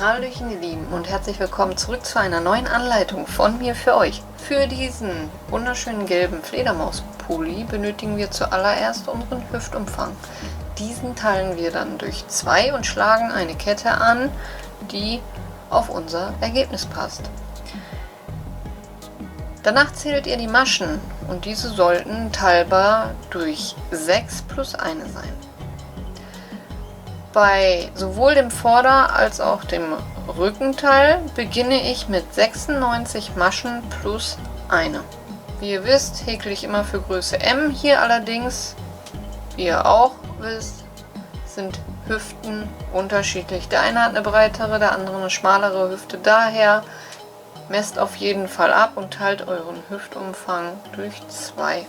Hallöchen ihr Lieben und herzlich willkommen zurück zu einer neuen Anleitung von mir für euch. Für diesen wunderschönen gelben Fledermauspulli benötigen wir zuallererst unseren Hüftumfang. Diesen teilen wir dann durch 2 und schlagen eine Kette an, die auf unser Ergebnis passt. Danach zählt ihr die Maschen und diese sollten teilbar durch 6 plus 1 sein. Bei sowohl dem Vorder- als auch dem Rückenteil beginne ich mit 96 Maschen plus eine. Wie ihr wisst, häkle ich immer für Größe M. Hier allerdings, wie ihr auch wisst, sind Hüften unterschiedlich. Der eine hat eine breitere, der andere eine schmalere Hüfte. Daher messt auf jeden Fall ab und teilt euren Hüftumfang durch 2.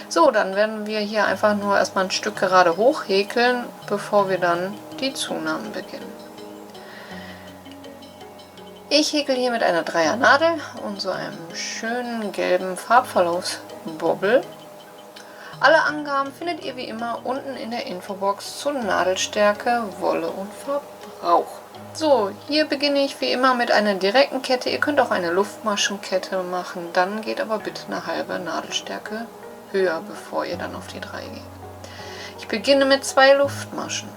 So, dann werden wir hier einfach nur erstmal ein Stück gerade hoch häkeln, bevor wir dann die Zunahmen beginnen. Ich häkel hier mit einer Dreiernadel und so einem schönen gelben Farbverlaufsbobbel. Alle Angaben findet ihr wie immer unten in der Infobox zur Nadelstärke, Wolle und Verbrauch. So, hier beginne ich wie immer mit einer direkten Kette. Ihr könnt auch eine Luftmaschenkette machen, dann geht aber bitte eine halbe Nadelstärke höher, bevor ihr dann auf die 3 geht. Ich beginne mit 2 Luftmaschen.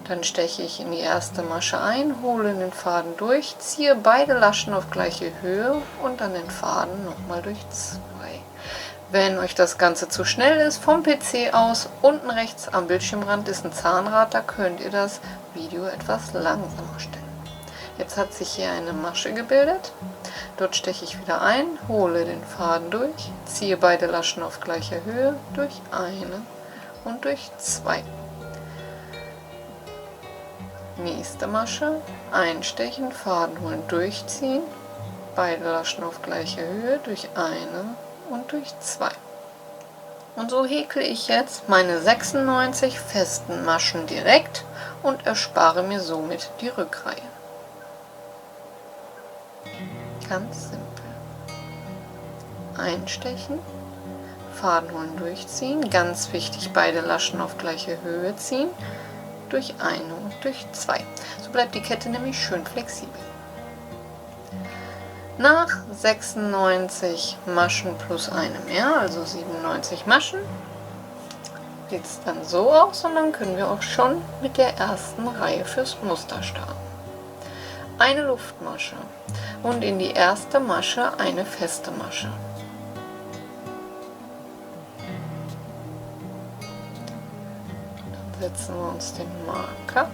Dann steche ich in die erste Masche ein, hole den Faden durch, ziehe beide Laschen auf gleiche Höhe und dann den Faden nochmal durch 2. Wenn euch das Ganze zu schnell ist, vom PC aus, unten rechts am Bildschirmrand ist ein Zahnrad, da könnt ihr das Video etwas langsamer stellen. Jetzt hat sich hier eine Masche gebildet. Dort steche ich wieder ein, hole den Faden durch, ziehe beide Laschen auf gleicher Höhe durch eine und durch 2. Nächste Masche, einstechen, Faden holen, durchziehen, beide Laschen auf gleicher Höhe durch eine und durch 2. Und so häkle ich jetzt meine 96 festen Maschen direkt und erspare mir somit die Rückreihe. Ganz simpel. Einstechen, Faden holen, durchziehen, ganz wichtig, beide Laschen auf gleiche Höhe ziehen, durch eine und durch 2. So bleibt die Kette nämlich schön flexibel. Nach 96 Maschen plus eine mehr, also 97 Maschen, sieht es dann so aus und dann können wir auch schon mit der ersten Reihe fürs Muster starten. Eine Luftmasche und in die erste Masche eine feste Masche. Dann setzen wir uns den Marker.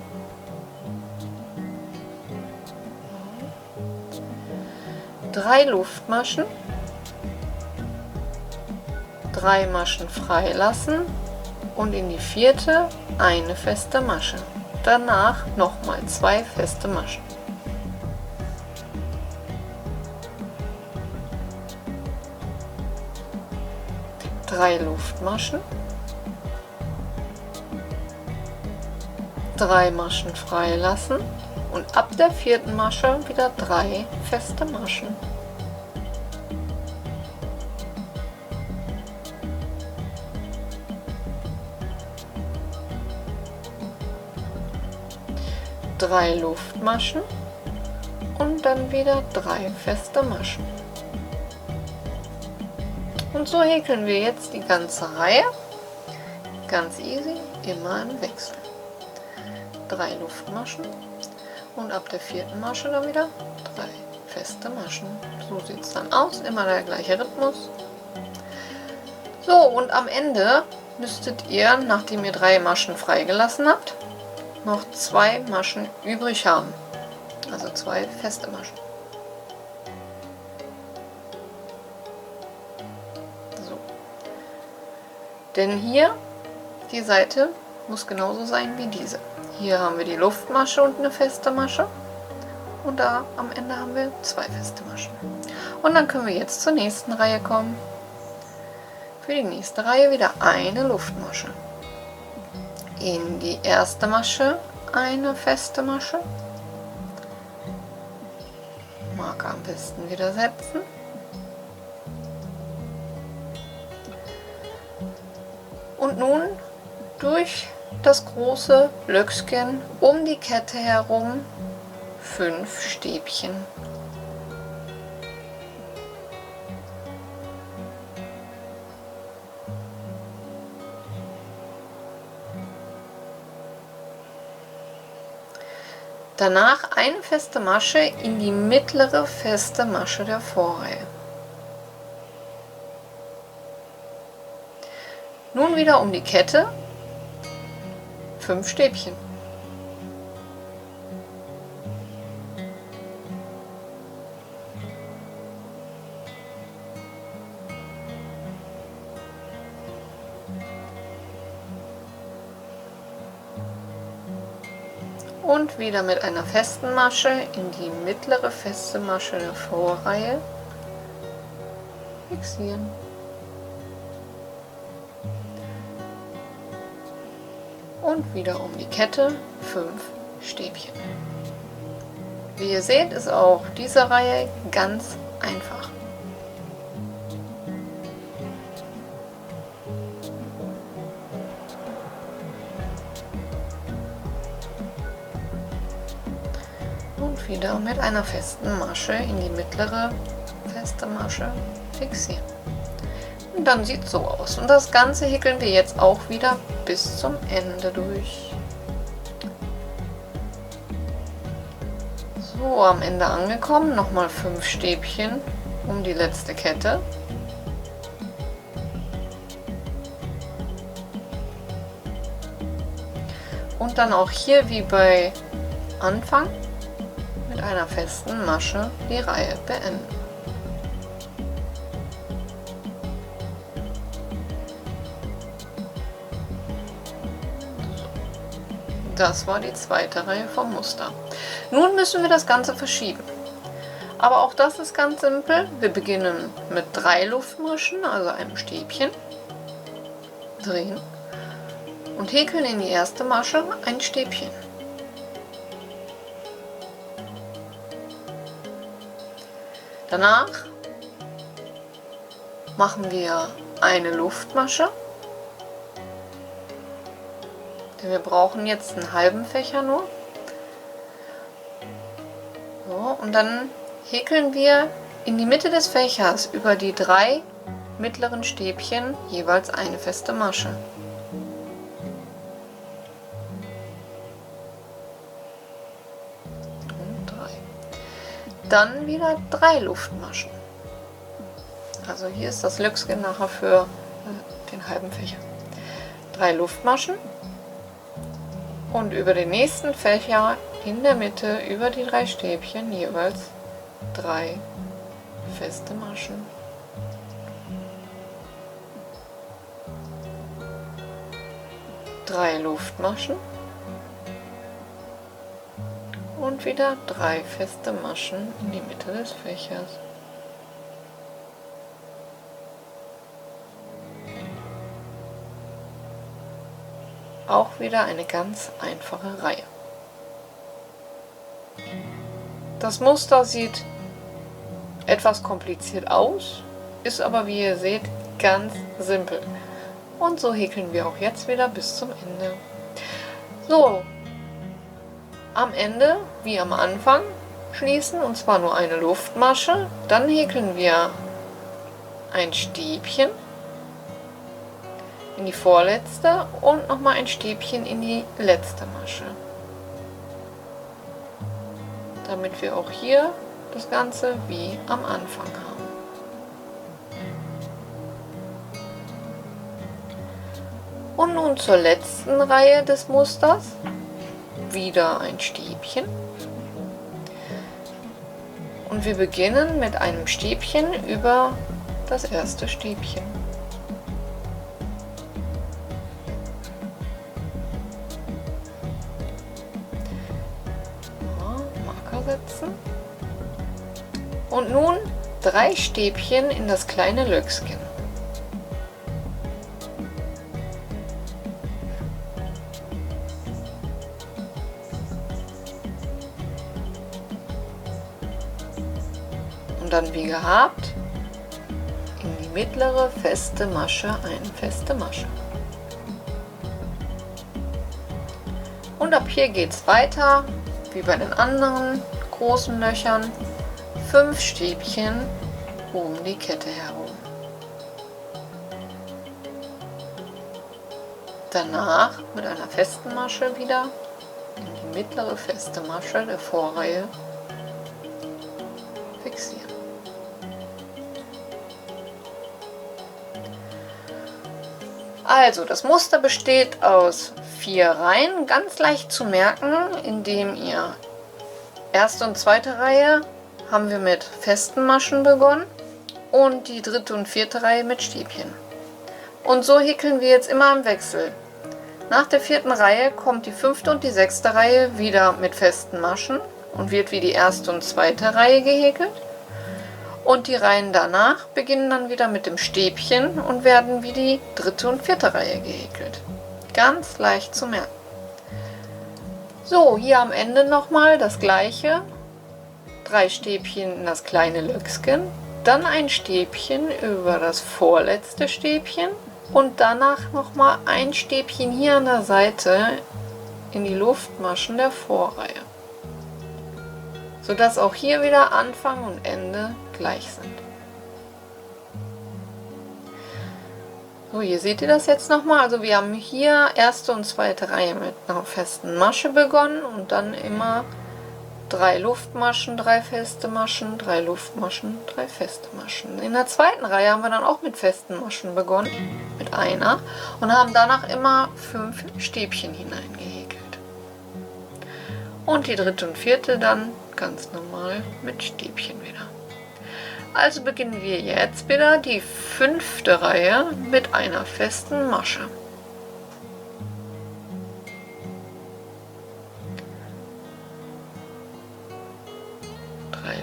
Drei Luftmaschen, 3 Maschen freilassen und in die vierte eine feste Masche. Danach nochmal 2 feste Maschen. Drei Luftmaschen, 3 Maschen freilassen und ab der vierten Masche wieder 3 feste Maschen. Drei Luftmaschen und dann wieder 3 feste Maschen. Und so häkeln wir jetzt die ganze Reihe, ganz easy, immer im Wechsel. 3 Luftmaschen und ab der vierten Masche dann wieder 3 feste Maschen. So sieht es dann aus, immer der gleiche Rhythmus. So, und am Ende müsstet ihr, nachdem ihr 3 Maschen freigelassen habt, noch 2 Maschen übrig haben, also 2 feste Maschen. Denn hier, die Seite muss genauso sein wie diese. Hier haben wir die Luftmasche und eine feste Masche. Und da am Ende haben wir 2 feste Maschen. Und dann können wir jetzt zur nächsten Reihe kommen. Für die nächste Reihe wieder eine Luftmasche. In die erste Masche eine feste Masche. Marker am besten wieder setzen. Und nun durch das große Löckchen um die Kette herum 5 Stäbchen. Danach eine feste Masche in die mittlere feste Masche der Vorreihe. Nun wieder um die Kette 5 Stäbchen. Und wieder mit einer festen Masche in die mittlere feste Masche der Vorreihe fixieren. Und wieder um die Kette 5 Stäbchen. Wie ihr seht, ist auch diese Reihe ganz einfach. Und wieder mit einer festen Masche in die mittlere feste Masche fixieren. Und dann sieht es so aus. Und das Ganze häkeln wir jetzt auch wieder bis zum Ende durch. So, am Ende angekommen, nochmal 5 Stäbchen um die letzte Kette. Und dann auch hier wie bei Anfang mit einer festen Masche die Reihe beenden. Das war die zweite Reihe vom Muster. Nun müssen wir das Ganze verschieben. Aber auch das ist ganz simpel. Wir beginnen mit 3 Luftmaschen, also einem Stäbchen, drehen und häkeln in die erste Masche ein Stäbchen. Danach machen wir eine Luftmasche, denn wir brauchen jetzt einen halben Fächer nur. So, und dann häkeln wir in die Mitte des Fächers über die 3 mittleren Stäbchen jeweils eine feste Masche. Und 3. Dann wieder 3 Luftmaschen. Also hier ist das Löckchen nachher für den halben Fächer. 3 Luftmaschen und über den nächsten Fächer in der Mitte über die 3 Stäbchen jeweils 3 feste Maschen. Drei Luftmaschen und wieder 3 feste Maschen in die Mitte des Fächers. Auch wieder eine ganz einfache Reihe. Das Muster sieht etwas kompliziert aus, ist aber, wie ihr seht, ganz simpel. Und so häkeln wir auch jetzt wieder bis zum Ende. So, am Ende, wie am Anfang, schließen, und zwar nur eine Luftmasche. Dann häkeln wir ein Stäbchen in die vorletzte und nochmal ein Stäbchen in die letzte Masche. Damit wir auch hier das Ganze wie am Anfang haben. Und nun zur letzten Reihe des Musters. Wieder ein Stäbchen. Und wir beginnen mit einem Stäbchen über das erste Stäbchen. Setzen. Und nun 3 Stäbchen in das kleine Löckchen. Und dann wie gehabt in die mittlere feste Masche eine feste Masche. Und ab hier geht es weiter wie bei den anderen großen Löchern 5 Stäbchen um die Kette herum. Danach mit einer festen Masche wieder in die mittlere feste Masche der Vorreihe fixieren. Also, das Muster besteht aus 4 Reihen, ganz leicht zu merken, indem ihr erste und zweite Reihe haben wir mit festen Maschen begonnen und die dritte und vierte Reihe mit Stäbchen. Und so häkeln wir jetzt immer im Wechsel. Nach der vierten Reihe kommt die fünfte und die sechste Reihe wieder mit festen Maschen und wird wie die erste und zweite Reihe gehäkelt. Und die Reihen danach beginnen dann wieder mit dem Stäbchen und werden wie die dritte und vierte Reihe gehäkelt. Ganz leicht zu merken. So, hier am Ende nochmal das gleiche. 3 Stäbchen in das kleine Löckchen, dann ein Stäbchen über das vorletzte Stäbchen und danach nochmal ein Stäbchen hier an der Seite in die Luftmaschen der Vorreihe, sodass auch hier wieder Anfang und Ende gleich sind. So, hier seht ihr das jetzt nochmal. Also wir haben hier erste und zweite Reihe mit einer festen Masche begonnen und dann immer 3 Luftmaschen, 3 feste Maschen, 3 Luftmaschen, 3 feste Maschen. In der zweiten Reihe haben wir dann auch mit festen Maschen begonnen, mit einer, und haben danach immer 5 Stäbchen hineingehäkelt. Und die dritte und vierte dann ganz normal mit Stäbchen wieder. Also beginnen wir jetzt wieder die 5. Reihe mit einer festen Masche.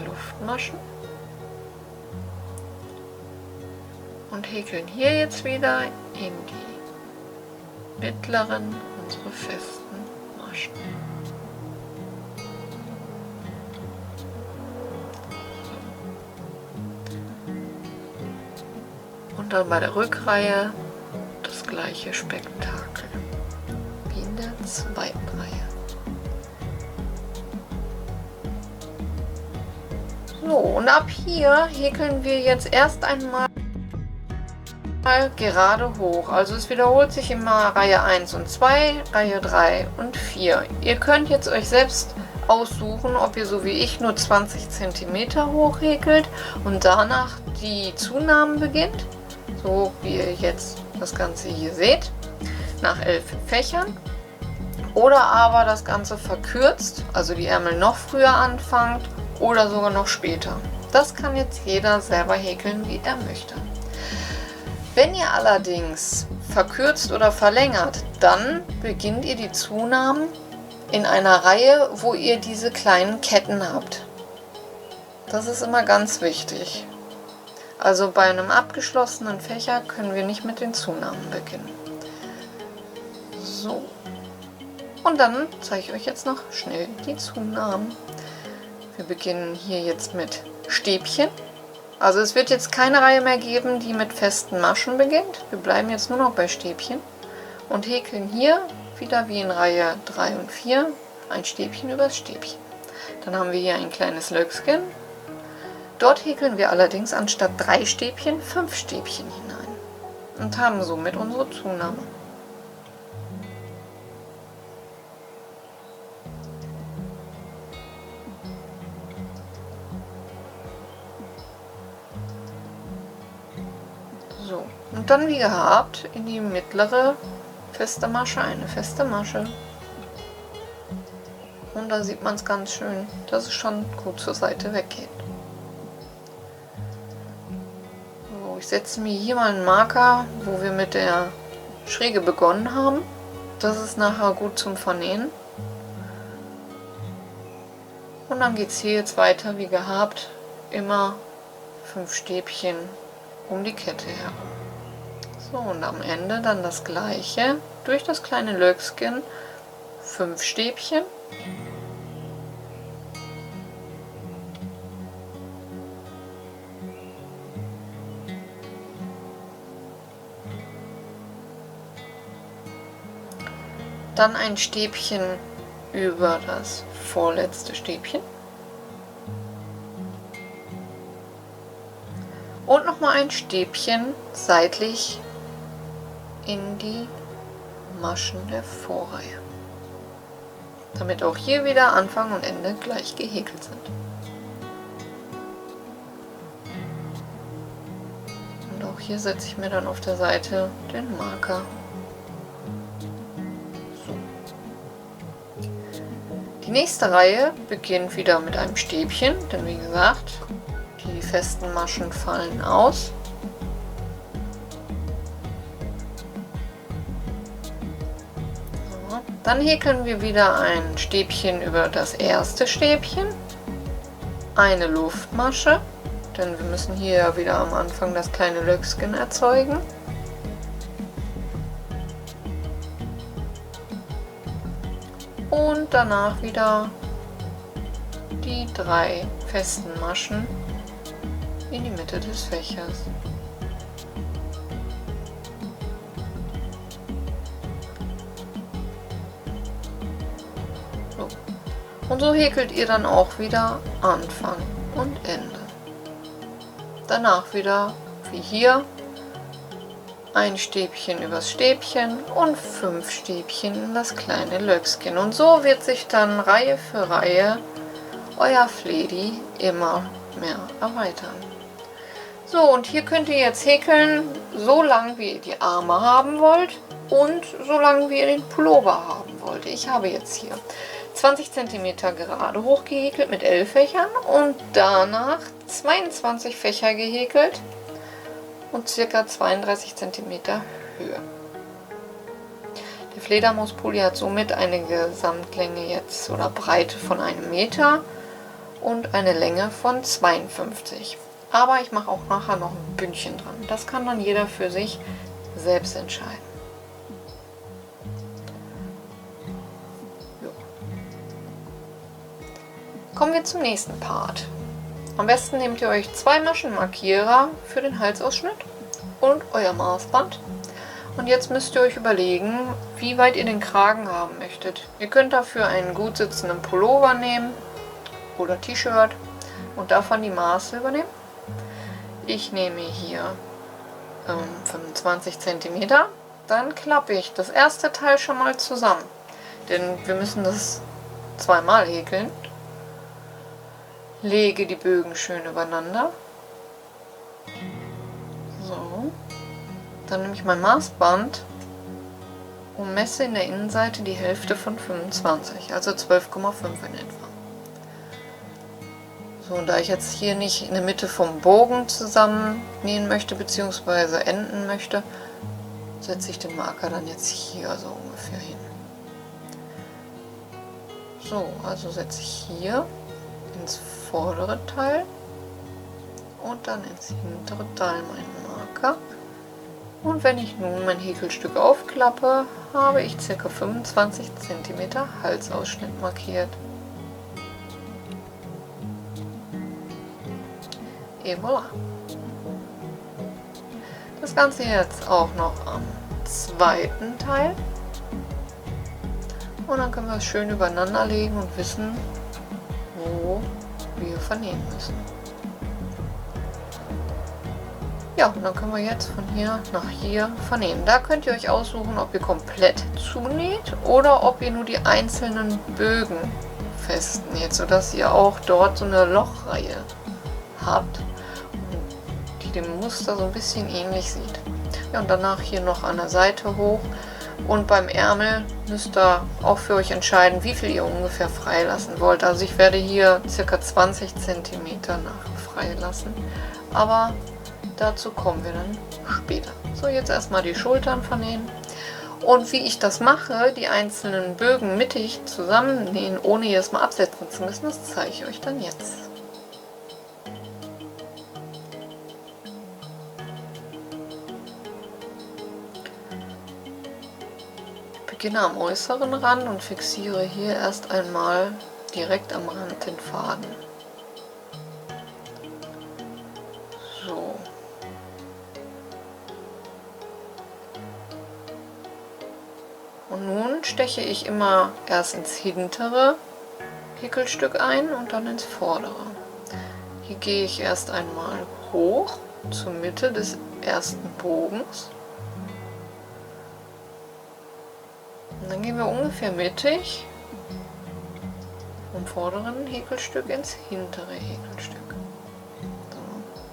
Luftmaschen und häkeln hier jetzt wieder in die mittleren unsere festen Maschen. Und dann bei der Rückreihe das gleiche Spektakel wie in der zweiten Reihe. So, und ab hier häkeln wir jetzt erst einmal gerade hoch. Also es wiederholt sich immer Reihe 1 und 2, Reihe 3 und 4. Ihr könnt jetzt euch selbst aussuchen, ob ihr so wie ich nur 20 cm hoch häkelt und danach die Zunahmen beginnt, so wie ihr jetzt das Ganze hier seht, nach 11 Fächern. Oder aber das Ganze verkürzt, also die Ärmel noch früher anfangt oder sogar noch später. Das kann jetzt jeder selber häkeln, wie er möchte. Wenn ihr allerdings verkürzt oder verlängert, dann beginnt ihr die Zunahmen in einer Reihe, wo ihr diese kleinen Ketten habt. Das ist immer ganz wichtig. Also bei einem abgeschlossenen Fächer können wir nicht mit den Zunahmen beginnen. So. Und dann zeige ich euch jetzt noch schnell die Zunahmen. Wir beginnen hier jetzt mit Stäbchen. Also es wird jetzt keine Reihe mehr geben, die mit festen Maschen beginnt. Wir bleiben jetzt nur noch bei Stäbchen und häkeln hier wieder wie in Reihe 3 und 4 ein Stäbchen übers Stäbchen. Dann haben wir hier ein kleines Löckchen. Dort häkeln wir allerdings anstatt 3 Stäbchen 5 Stäbchen hinein und haben somit unsere Zunahme. So, und dann wie gehabt in die mittlere feste Masche eine feste Masche. Und da sieht man es ganz schön, dass es schon gut zur Seite weggeht. So, ich setze mir hier mal einen Marker, wo wir mit der Schräge begonnen haben. Das ist nachher gut zum Vernähen. Und dann geht es hier jetzt weiter wie gehabt, immer 5 Stäbchen um die Kette herum. So, und am Ende dann das gleiche, durch das kleine Löckchen 5 Stäbchen. Dann ein Stäbchen über das vorletzte Stäbchen und nochmal ein Stäbchen seitlich in die Maschen der Vorreihe, damit auch hier wieder Anfang und Ende gleich gehäkelt sind. Und auch hier setze ich mir dann auf der Seite den Marker. So. Die nächste Reihe beginnt wieder mit einem Stäbchen, denn wie gesagt, die festen Maschen fallen aus. So. Dann häkeln wir wieder ein Stäbchen über das erste Stäbchen, eine Luftmasche, denn wir müssen hier ja wieder am Anfang das kleine Löckchen erzeugen. Und danach wieder die 3 festen Maschen in die Mitte des Fächers. So. Und so häkelt ihr dann auch wieder Anfang und Ende. Danach wieder, wie hier, ein Stäbchen übers Stäbchen und 5 Stäbchen in das kleine Löckchen. Und so wird sich dann Reihe für Reihe euer Fledi immer mehr erweitern. So, und hier könnt ihr jetzt häkeln, so lang wie ihr die Arme haben wollt und so lang wie ihr den Pullover haben wollt. Ich habe jetzt hier 20 cm gerade hochgehäkelt mit 11 Fächern und danach 22 Fächer gehäkelt und ca. 32 cm Höhe. Der Fledermauspulli hat somit eine Gesamtlänge jetzt oder Breite von 1 Meter und eine Länge von 52. Aber ich mache auch nachher noch ein Bündchen dran. Das kann dann jeder für sich selbst entscheiden. Jo. Kommen wir zum nächsten Part. Am besten nehmt ihr euch 2 Maschenmarkierer für den Halsausschnitt und euer Maßband. Und jetzt müsst ihr euch überlegen, wie weit ihr den Kragen haben möchtet. Ihr könnt dafür einen gut sitzenden Pullover nehmen oder T-Shirt und davon die Maße übernehmen. Ich nehme hier 25 cm. Dann klappe ich das erste Teil schon mal zusammen, denn wir müssen das 2-mal häkeln. Lege die Bögen schön übereinander. So. Dann nehme ich mein Maßband und messe in der Innenseite die Hälfte von 25, also 12,5 in etwa. So, und da ich jetzt hier nicht in der Mitte vom Bogen zusammennähen möchte bzw. enden möchte, setze ich den Marker dann jetzt hier so ungefähr hin. So, also setze ich hier ins vordere Teil und dann ins hintere Teil meinen Marker. Und wenn ich nun mein Häkelstück aufklappe, habe ich ca. 25 cm Halsausschnitt markiert. Et voilà. Das Ganze jetzt auch noch am zweiten Teil. Und dann können wir es schön übereinander legen und wissen, wo wir vernähen müssen. Ja, und dann können wir jetzt von hier nach hier vernähen. Da könnt ihr euch aussuchen, ob ihr komplett zunäht oder ob ihr nur die einzelnen Bögen festnäht, sodass ihr auch dort so eine Lochreihe habt, die dem Muster so ein bisschen ähnlich sieht. Ja, und danach hier noch an der Seite hoch. Und beim Ärmel müsst ihr auch für euch entscheiden, wie viel ihr ungefähr freilassen wollt. Also ich werde hier ca. 20 cm nach freilassen, aber dazu kommen wir dann später. So, jetzt erstmal die Schultern vernähen. Und wie ich das mache, die einzelnen Bögen mittig zusammennähen, ohne jedes Mal absetzen zu müssen, das zeige ich euch dann jetzt. Ich beginne am äußeren Rand und fixiere hier erst einmal direkt am Rand den Faden. So. Und nun steche ich immer erst ins hintere Häkelstück ein und dann ins vordere. Hier gehe ich erst einmal hoch zur Mitte des ersten Bogens. Und dann gehen wir ungefähr mittig vom vorderen Häkelstück ins hintere Häkelstück. So,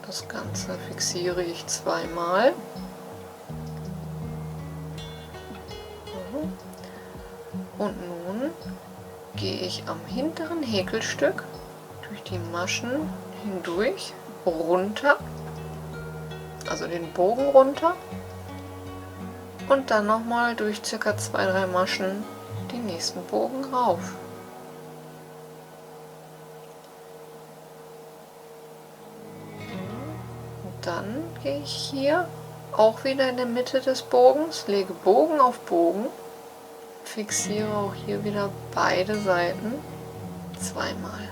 das Ganze fixiere ich zweimal. Und nun gehe ich am hinteren Häkelstück durch die Maschen hindurch runter, also den Bogen runter, und dann nochmal durch ca. 2-3 Maschen den nächsten Bogen rauf. Und dann gehe ich hier auch wieder in der Mitte des Bogens, lege Bogen auf Bogen, fixiere auch hier wieder beide Seiten zweimal.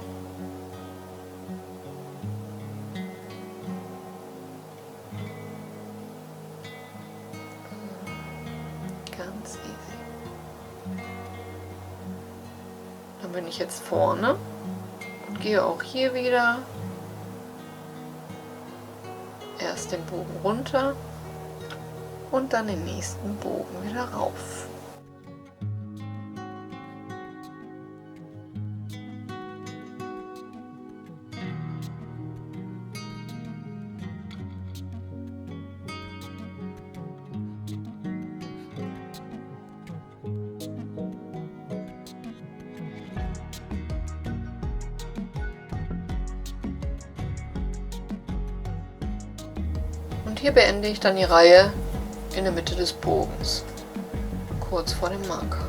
Ganz easy. Dann bin ich jetzt vorne und gehe auch hier wieder erst den Bogen runter und dann den nächsten Bogen wieder rauf. Und hier beende ich dann die Reihe in der Mitte des Bogens, kurz vor dem Marker.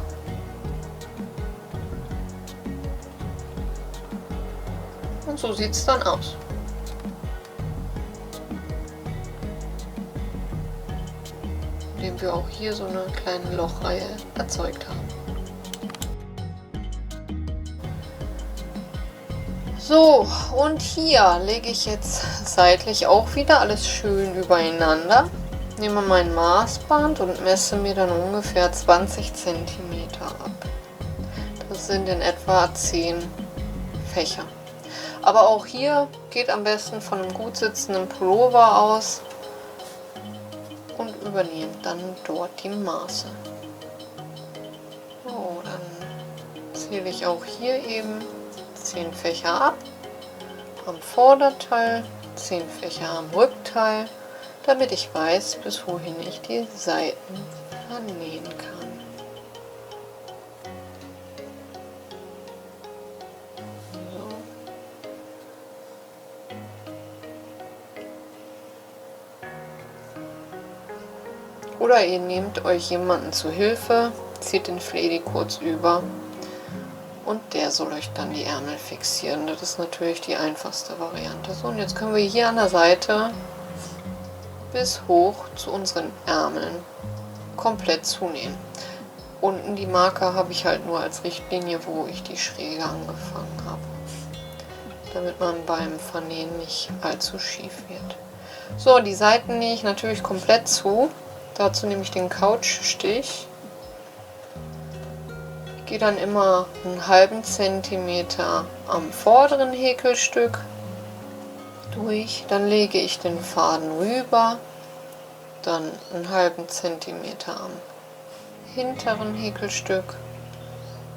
Und so sieht es dann aus. Indem wir auch hier so eine kleine Lochreihe erzeugt haben. So, und hier lege ich jetzt seitlich auch wieder alles schön übereinander. Nehme mein Maßband und messe mir dann ungefähr 20 cm ab. Das sind in etwa 10 Fächer. Aber auch hier geht am besten von einem gut sitzenden Pullover aus und übernehmt dann dort die Maße. So, dann zähle ich auch hier eben 10 Fächer ab, am Vorderteil, 10 Fächer am Rückteil, damit ich weiß, bis wohin ich die Seiten vernähen kann. So. Oder ihr nehmt euch jemanden zu Hilfe, zieht den Fletti kurz über und der soll euch dann die Ärmel fixieren. Das ist natürlich die einfachste Variante. So, und jetzt können wir hier an der Seite bis hoch zu unseren Ärmeln komplett zunähen. Unten die Marker habe ich halt nur als Richtlinie, wo ich die Schräge angefangen habe, damit man beim Vernähen nicht allzu schief wird. So, die Seiten nähe ich natürlich komplett zu. Dazu nehme ich den Couchstich. Gehe dann immer einen halben Zentimeter am vorderen Häkelstück durch, dann lege ich den Faden rüber, dann einen halben Zentimeter am hinteren Häkelstück,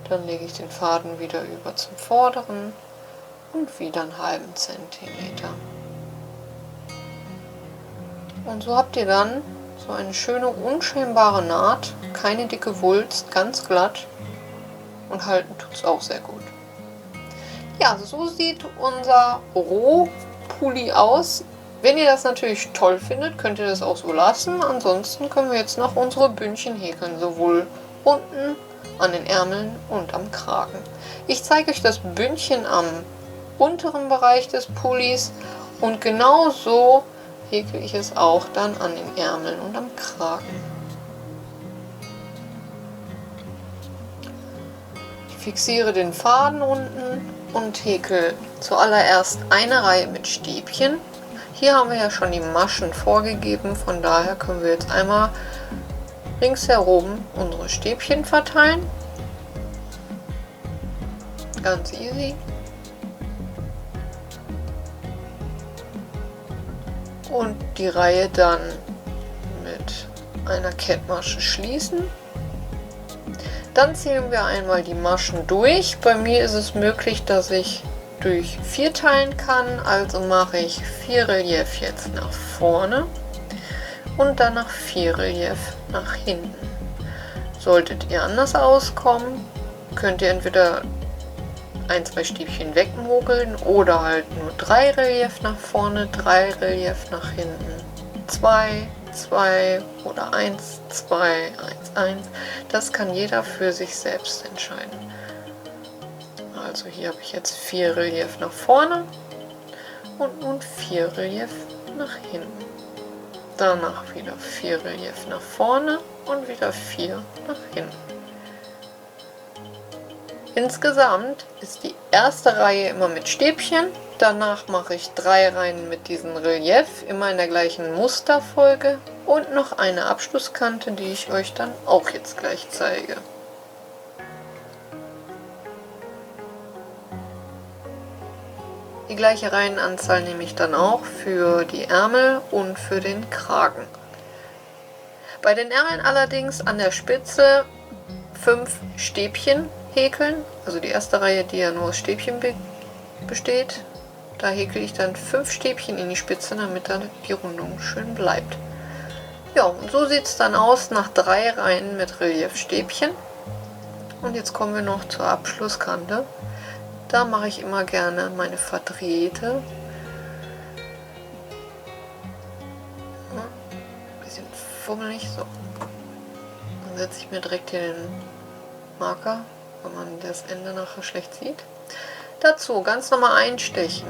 dann lege ich den Faden wieder über zum vorderen und wieder einen halben Zentimeter. Und so habt ihr dann so eine schöne unscheinbare Naht, keine dicke Wulst, ganz glatt. Und halten tut es auch sehr gut. Ja, so sieht unser Rohpulli aus. Wenn ihr das natürlich toll findet, könnt ihr das auch so lassen. Ansonsten können wir jetzt noch unsere Bündchen häkeln, sowohl unten an den Ärmeln und am Kragen. Ich zeige euch das Bündchen am unteren Bereich des Pullis und genau so häkle ich es auch dann an den Ärmeln und am Kragen. Fixiere den Faden unten und häkel zuallererst eine Reihe mit Stäbchen. Hier haben wir ja schon die Maschen vorgegeben, von daher können wir jetzt einmal ringsherum unsere Stäbchen verteilen. Ganz easy. Und die Reihe dann mit einer Kettmasche schließen. Dann zählen wir einmal die Maschen durch. Bei mir ist es möglich, dass ich durch 4 teilen kann, also mache ich 4 Relief jetzt nach vorne und danach 4 Relief nach hinten. Solltet ihr anders auskommen, könnt ihr entweder 1-2 Stäbchen wegmogeln oder halt nur 3 Relief nach vorne, 3 Relief nach hinten, 2, 2 oder 1, 2, 1, 1. Das kann jeder für sich selbst entscheiden. Also hier habe ich jetzt 4 Relief nach vorne und nun 4 Relief nach hinten. Danach wieder 4 Relief nach vorne und wieder 4 nach hinten. Insgesamt ist die erste Reihe immer mit Stäbchen, danach mache ich 3 Reihen mit diesem Relief, immer in der gleichen Musterfolge und noch eine Abschlusskante, die ich euch dann auch jetzt gleich zeige. Die gleiche Reihenanzahl nehme ich dann auch für die Ärmel und für den Kragen. Bei den Ärmeln allerdings an der Spitze 5 Stäbchen häkeln, also die erste Reihe, die ja nur aus Stäbchen besteht, da häkel ich dann 5 Stäbchen in die Spitze, damit dann die Rundung schön bleibt. Ja, und so sieht es dann aus nach 3 Reihen mit Reliefstäbchen. Und jetzt kommen wir noch zur Abschlusskante. Da mache ich immer gerne meine verdrehte. Ein bisschen fummelig, so. Dann setze ich mir direkt hier den Marker, wenn man das Ende nachher schlecht sieht. Dazu ganz normal einstechen,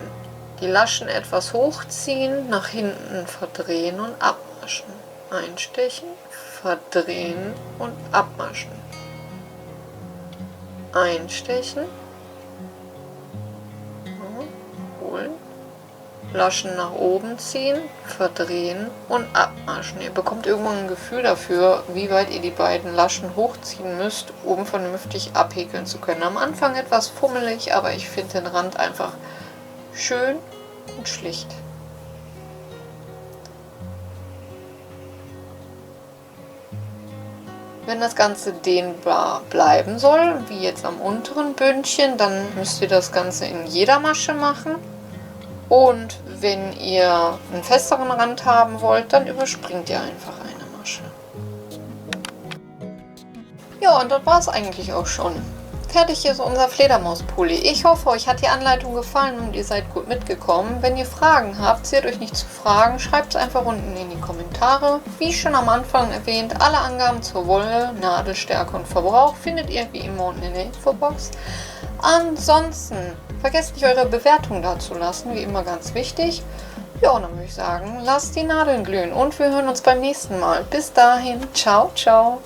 die Laschen etwas hochziehen, nach hinten verdrehen und abmaschen. Einstechen, verdrehen und abmaschen. Einstechen, holen, Laschen nach oben ziehen, verdrehen und abmaschen. Ihr bekommt irgendwann ein Gefühl dafür, wie weit ihr die beiden Laschen hochziehen müsst, um vernünftig abhäkeln zu können. Am Anfang etwas fummelig, aber ich finde den Rand einfach schön und schlicht. Wenn das Ganze dehnbar bleiben soll, wie jetzt am unteren Bündchen, dann müsst ihr das Ganze in jeder Masche machen. Und wenn ihr einen festeren Rand haben wollt, dann überspringt ihr einfach eine Masche. Ja, und das war es eigentlich auch schon. Fertig ist unser Fledermauspulli. Ich hoffe, euch hat die Anleitung gefallen und ihr seid gut mitgekommen. Wenn ihr Fragen habt, ziert euch nicht zu fragen, schreibt es einfach unten in die Kommentare. Wie schon am Anfang erwähnt, alle Angaben zur Wolle, Nadelstärke und Verbrauch findet ihr wie immer unten in der Infobox. Ansonsten vergesst nicht, eure Bewertung dazulassen, wie immer ganz wichtig. Ja, und dann würde ich sagen, lasst die Nadeln glühen und wir hören uns beim nächsten Mal. Bis dahin, ciao, ciao.